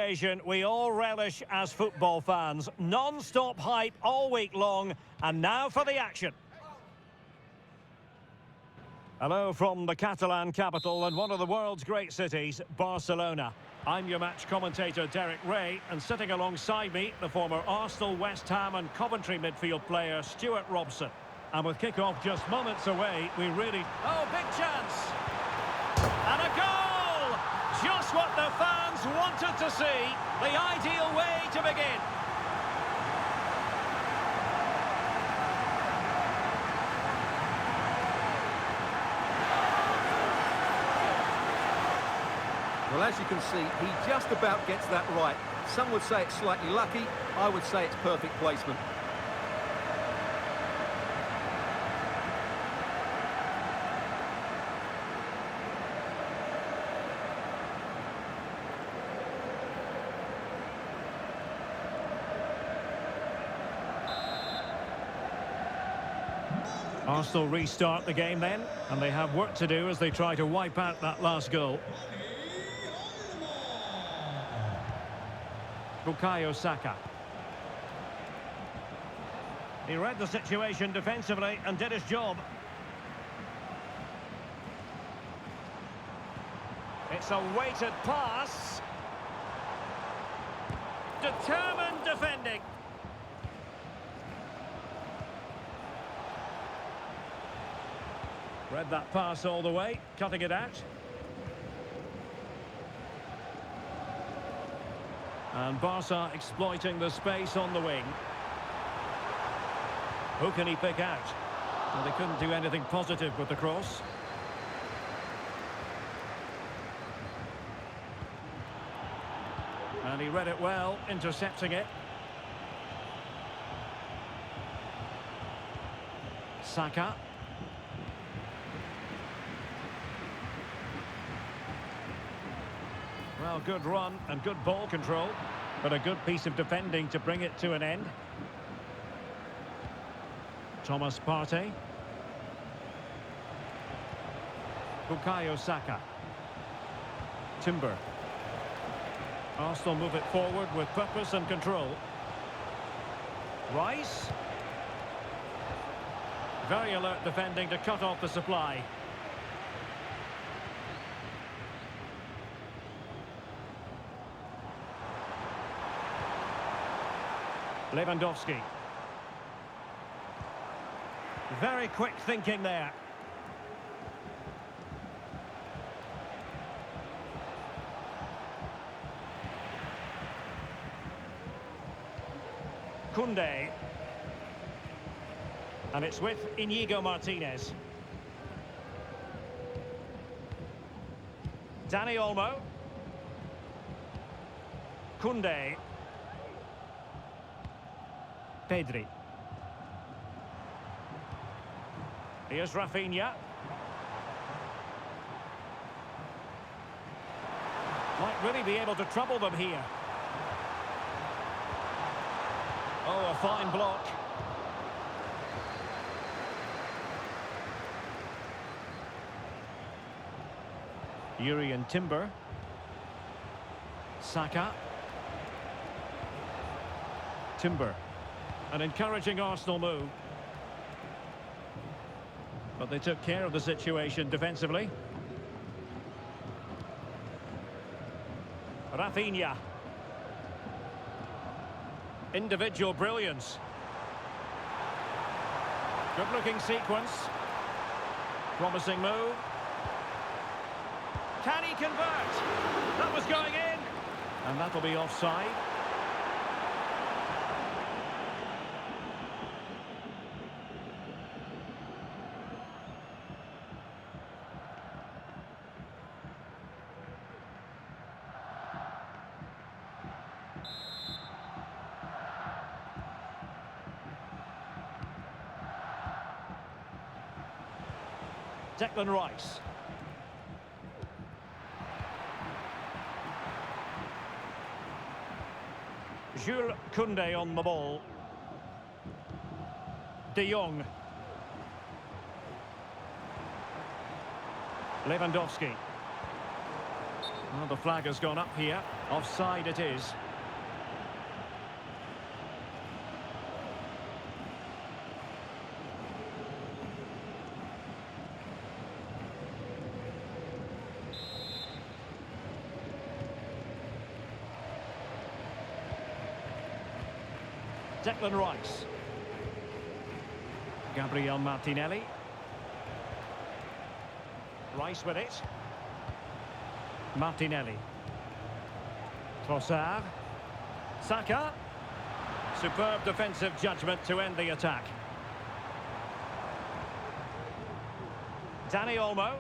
occasion we all relish as football fans. Non-stop hype all week long, and now for the action. Hello from the Catalan capital and one of the world's great cities, Barcelona. I'm your match commentator Derek Ray, and sitting alongside me, the former Arsenal, West Ham and Coventry midfield player Stuart Robson. And with kick-off just moments away, we really... Oh, big chance! And a goal! Just what the fans wanted to see. The ideal way to begin. Well, as you can see, he just about gets that right. Some would say it's slightly lucky. I would say it's perfect placement. Arsenal restart the game then, and they have work to do as they try to wipe out that last goal. Bukayo Saka. He read the situation defensively and did his job. It's a weighted pass. Determined defending. Read that pass all the way, cutting it out. And Barca exploiting the space on the wing. Who can he pick out? Well, they couldn't do anything positive with the cross. And he read it well, intercepting it. Saka. Well, good run and good ball control, but a good piece of defending to bring it to an end. Thomas Partey. Bukayo Saka. Timber. Arsenal move it forward with purpose and control. Rice. Very alert defending to cut off the supply. Lewandowski. Very quick thinking there. Koundé. And it's with Inigo Martinez. Dani Olmo. Koundé. Pedri. Here's Rafinha. Might really be able to trouble them here. Oh, a fine block. Yuri and Timber. Saka. Timber. An encouraging Arsenal move. But they took care of the situation defensively. Rafinha. Individual brilliance. Good-looking sequence. Promising move. Can he convert? That was going in. And that'll be offside. Declan Rice. Jules Koundé on the ball. De Jong. Lewandowski. Well, the flag has gone up here. Offside it is. Declan Rice. Gabriel Martinelli. Rice with it. Martinelli. Trossard. Saka. Superb defensive judgment to end the attack. Dani Olmo.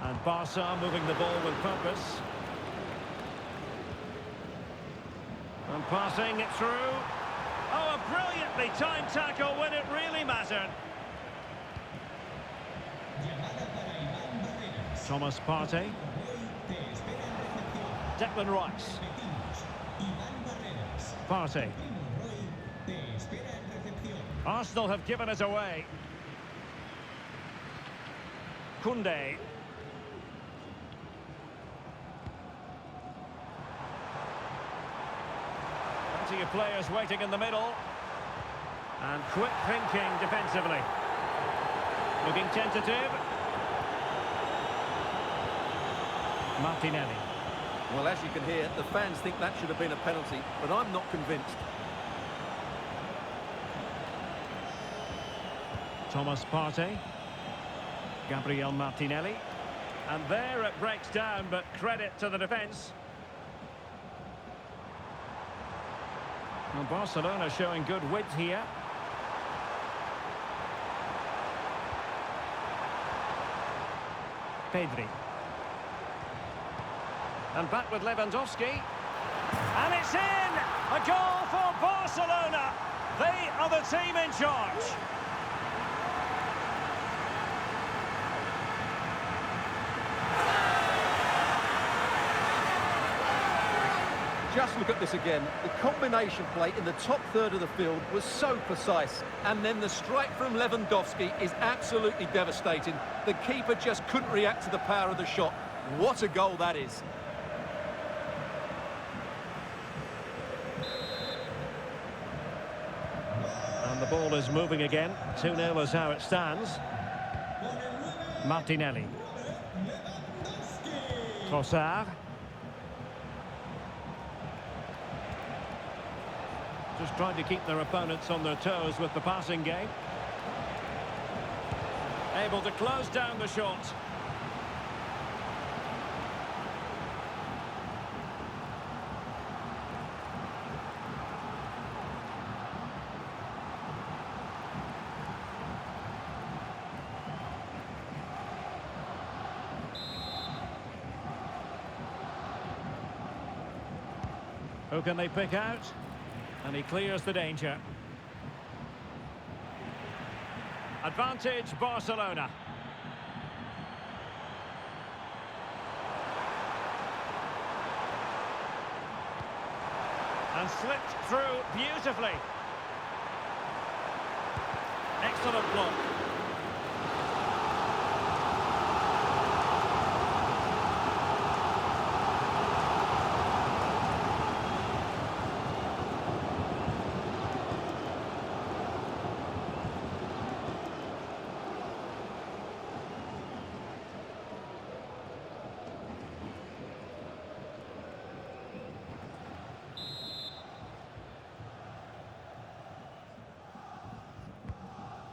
And Barca moving the ball with purpose. And passing it through. Oh, a brilliantly timed tackle when it really mattered. Thomas Partey. Declan Rice. Partey. Arsenal have given it away. Koundé. Plenty of players waiting in the middle. And quick thinking defensively. Looking tentative. Martinelli. Well, as you can hear, the fans think that should have been a penalty, but I'm not convinced. Thomas Partey. Gabriel Martinelli. And there it breaks down, but credit to the defence. Well, Barcelona showing good width here. Pedri. And back with Lewandowski. And it's in! A goal for Barcelona! They are the team in charge. Just look at this again. The combination play in the top third of the field was so precise. And then the strike from Lewandowski is absolutely devastating. The keeper just couldn't react to the power of the shot. What a goal that is. And the ball is moving again. 2-0 is how it stands. Martinelli. Trossard. Just trying to keep their opponents on their toes with the passing game. Able to close down the shot. Who can they pick out? And he clears the danger. Advantage Barcelona. And slipped through beautifully. Excellent block.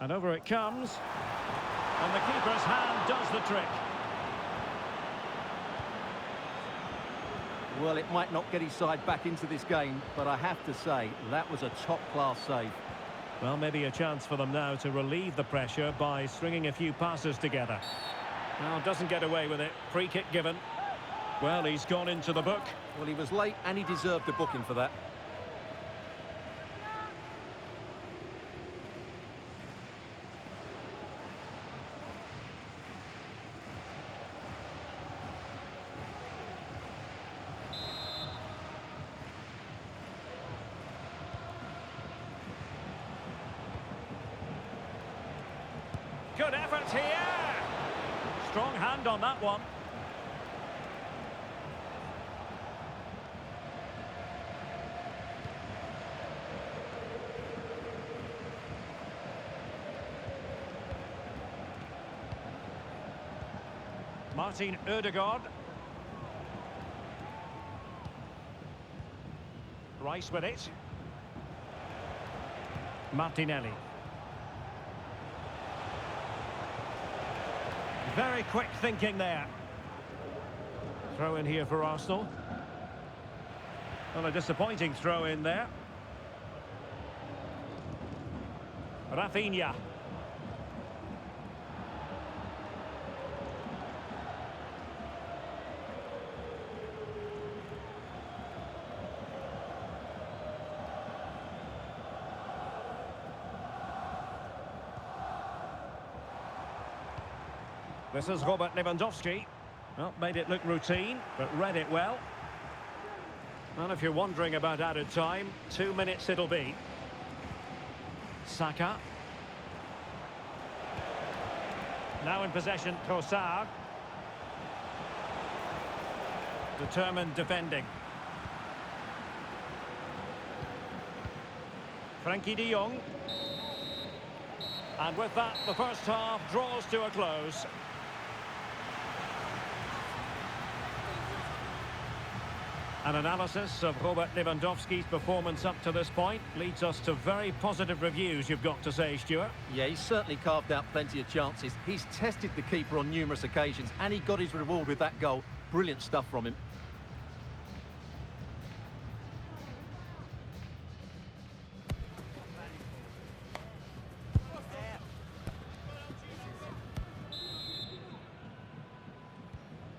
And over it comes. And the keeper's hand does the trick. Well, it might not get his side back into this game, but I have to say, that was a top-class save. Well, maybe a chance for them now to relieve the pressure by stringing a few passes together. Well, doesn't get away with it. Free kick given. Well, he's gone into the book. Well, he was late and he deserved a booking for that. Good effort here. Strong hand on that one. Martin Ødegaard. Rice with it. Martinelli. Very quick thinking there. Throw in here for Arsenal. Well, a disappointing throw in there. Rafinha. This is Robert Lewandowski. Well, made it look routine, but read it well. And if you're wondering about added time, 2 minutes it'll be. Saka. Now in possession, Trossard. Determined defending. Frankie de Jong. And with that, the first half draws to a close. An analysis of Robert Lewandowski's performance up to this point leads us to very positive reviews, you've got to say, Stuart. Yeah, he's certainly carved out plenty of chances. He's tested the keeper on numerous occasions, and he got his reward with that goal. Brilliant stuff from him.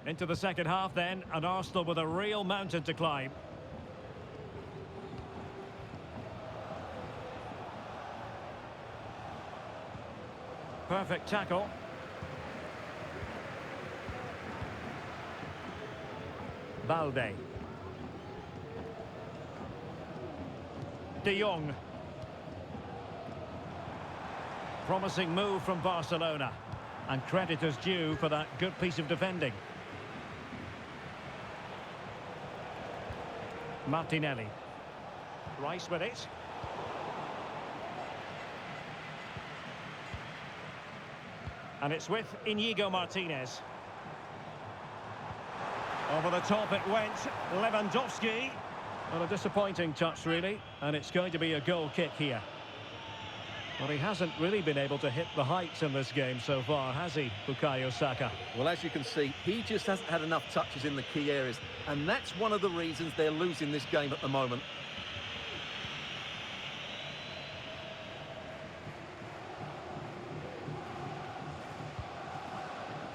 Into the second half then, and Arsenal with a real mountain to climb. Perfect tackle. Balde. De Jong. Promising move from Barcelona. And credit is due for that good piece of defending. Martinelli. Rice with it. And it's with Inigo Martinez. Over the top it went. Lewandowski. Well, a disappointing touch, really. And it's going to be a goal kick here. Well, he hasn't really been able to hit the heights in this game so far, has he, Bukayo Saka? Well, as you can see, he just hasn't had enough touches in the key areas. And that's one of the reasons they're losing this game at the moment.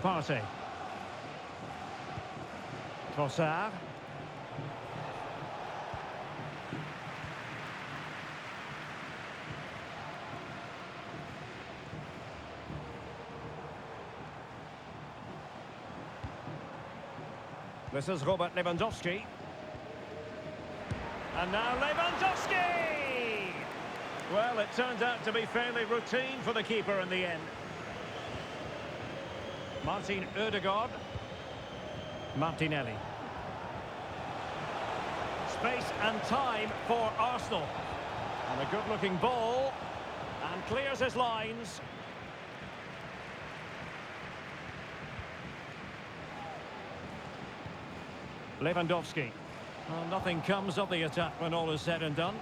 Partey. Trossard. This is Robert Lewandowski. And now Lewandowski! Well, it turned out to be fairly routine for the keeper in the end. Martin Ødegaard. Martinelli. Space and time for Arsenal. And a good-looking ball. And clears his lines. Lewandowski. Well, nothing comes of the attack when all is said and done.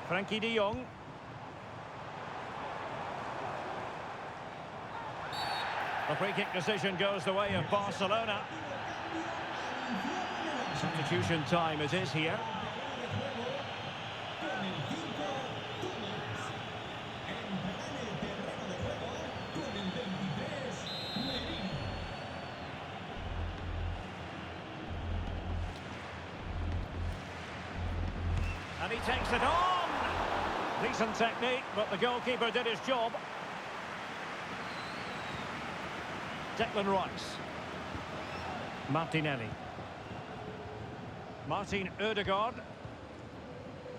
Frankie de Jong. The free-kick decision goes the way of Barcelona. Substitution time it is here. And he takes it on! Decent technique, but the goalkeeper did his job. Declan Rice. Martinelli. Martin Ødegaard.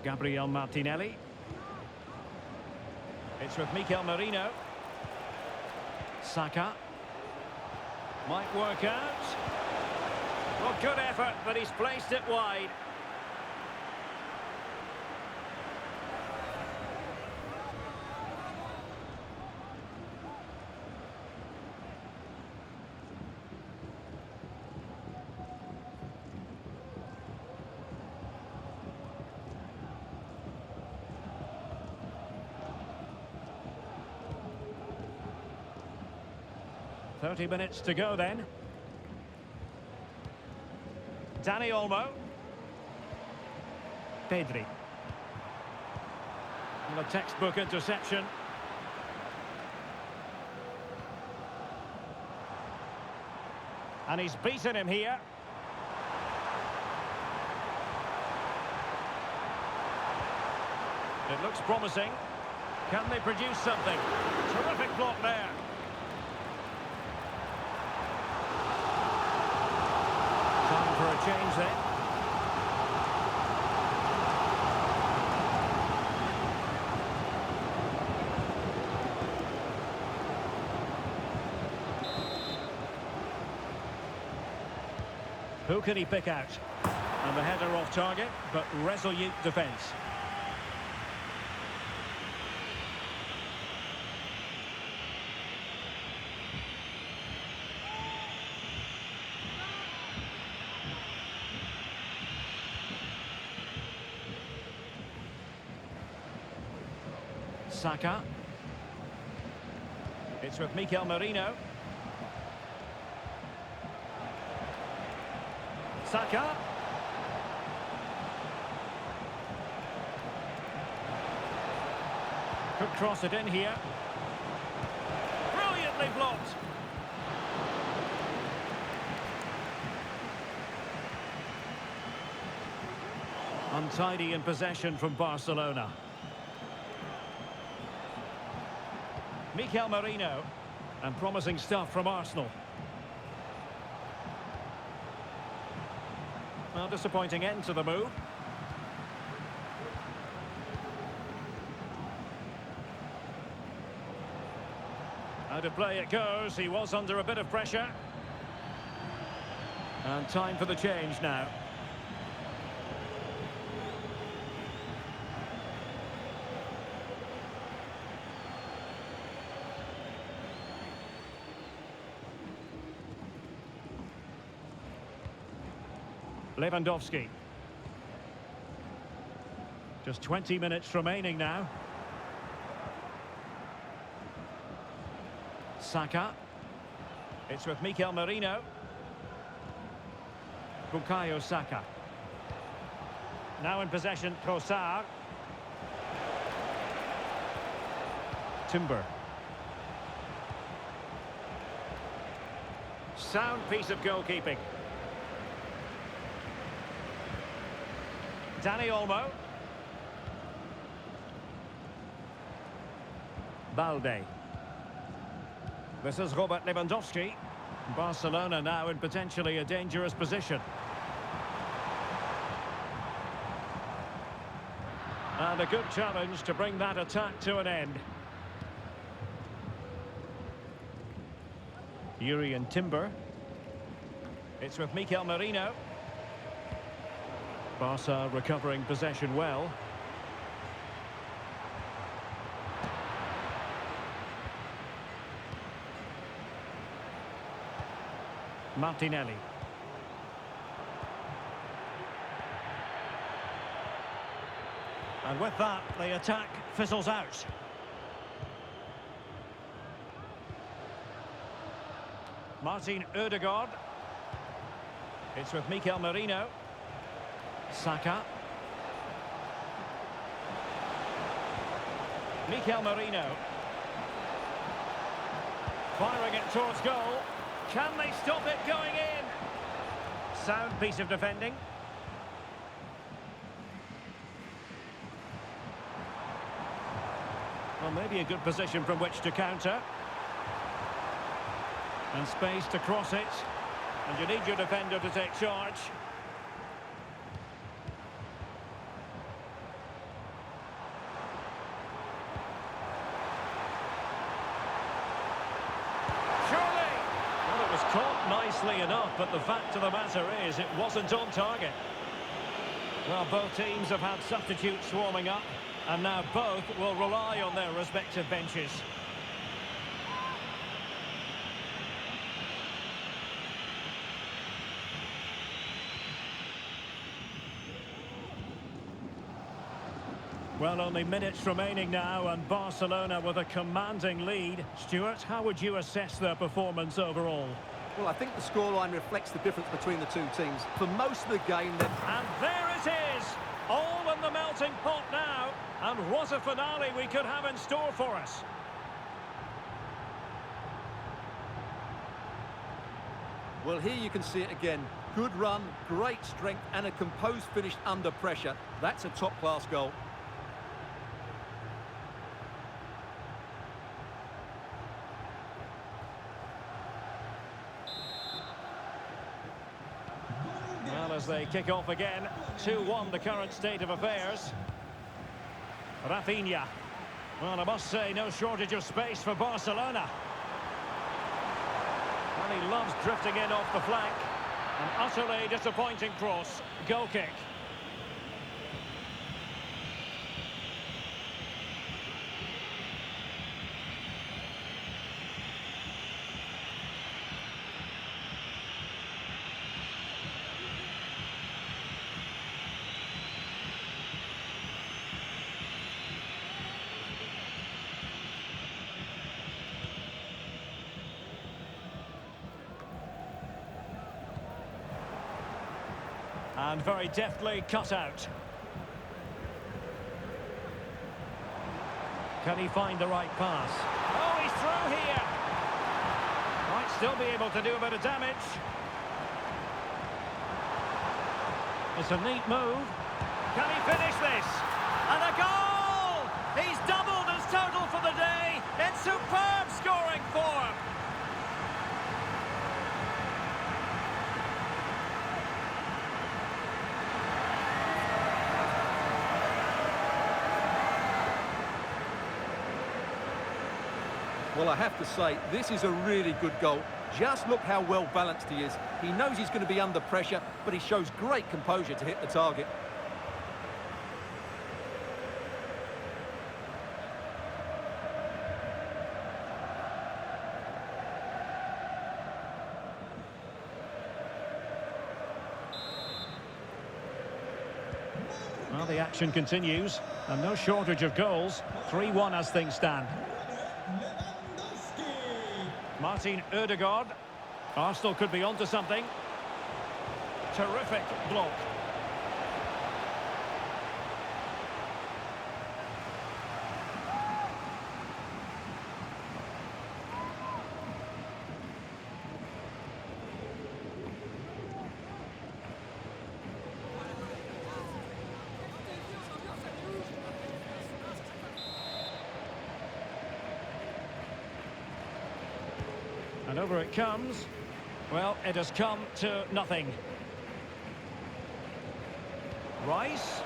Gabriel Martinelli. It's with Mikel Merino. Saka. Might work out. Well, good effort, but he's placed it wide. 30 minutes to go then. Dani Olmo. Pedri. And a textbook interception. And he's beaten him here. It looks promising. Can they produce something? Terrific block there. Time for a change then. Who can he pick out? And the header off target, but resolute defence. Saka. It's with Mikel Merino. Saka. Could cross it in here. Brilliantly blocked. Untidy in possession from Barcelona. Mikel Merino, and promising stuff from Arsenal. Well, disappointing end to the move. Out of play it goes. He was under a bit of pressure. And time for the change now. Lewandowski. Just 20 minutes remaining now. Saka. It's with Mikel Merino. Bukayo Saka. Now in possession, Trossard. Timber. Sound piece of goalkeeping. Dani Olmo. Balde. This is Robert Lewandowski. Barcelona now in potentially a dangerous position. And a good challenge to bring that attack to an end. Yuri and Timber. It's with Mikel Merino. Barca recovering possession well. Martinelli. And with that, the attack fizzles out. Martin Ødegaard. It's with Mikel Merino. Saka. Mikel Merino. Firing it towards goal. Can they stop it going in? Sound piece of defending. Well, maybe a good position from which to counter. And space to cross it. And you need your defender to take charge. Caught nicely enough, but the fact of the matter is it wasn't on target. Well, both teams have had substitutes warming up, and now both will rely on their respective benches. Well, only minutes remaining now, and Barcelona with a commanding lead. Stuart, how would you assess their performance overall? Well, I think the scoreline reflects the difference between the two teams. For most of the game, then. And there it is! All in the melting pot now. And what a finale we could have in store for us. Well, here you can see it again. Good run, great strength, and a composed finish under pressure. That's a top-class goal. Well, as they kick off again, 2-1 the current state of affairs. Rafinha. Well, I must say, no shortage of space for Barcelona. And he loves drifting in off the flank. An utterly disappointing cross. Goal kick. And very deftly cut out. Can he find the right pass? Oh, he's through here! Might still be able to do a bit of damage. It's a neat move. Can he finish this? And a goal! He's doubled his total for the day in superb scoring form. Well, I have to say, this is a really good goal. Just look how well balanced he is. He knows he's going to be under pressure, but he shows great composure to hit the target. Well, the action continues, and no shortage of goals. 3-1 as things stand. Martin Ødegaard. Arsenal could be onto something. Terrific block. And over it comes. Well, it has come to nothing. Rice.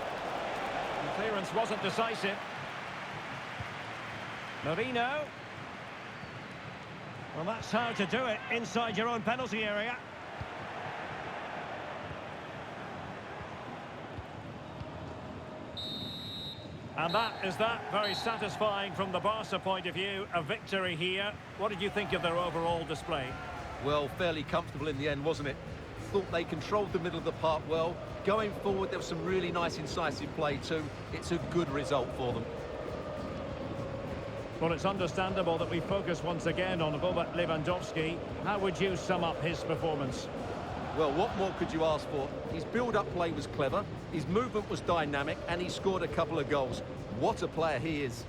The clearance wasn't decisive. Marino. Well, that's how to do it inside your own penalty area. And that is that. Very satisfying from the Barca point of view. A victory here. What did you think of their overall display? Well, fairly comfortable in the end, wasn't it? Thought they controlled the middle of the park well. Going forward, there was some really nice incisive play too. It's a good result for them. Well, it's understandable that we focus once again on Robert Lewandowski. How would you sum up his performance? Well, what more could you ask for? His build-up play was clever, his movement was dynamic, and he scored a couple of goals. What a player he is.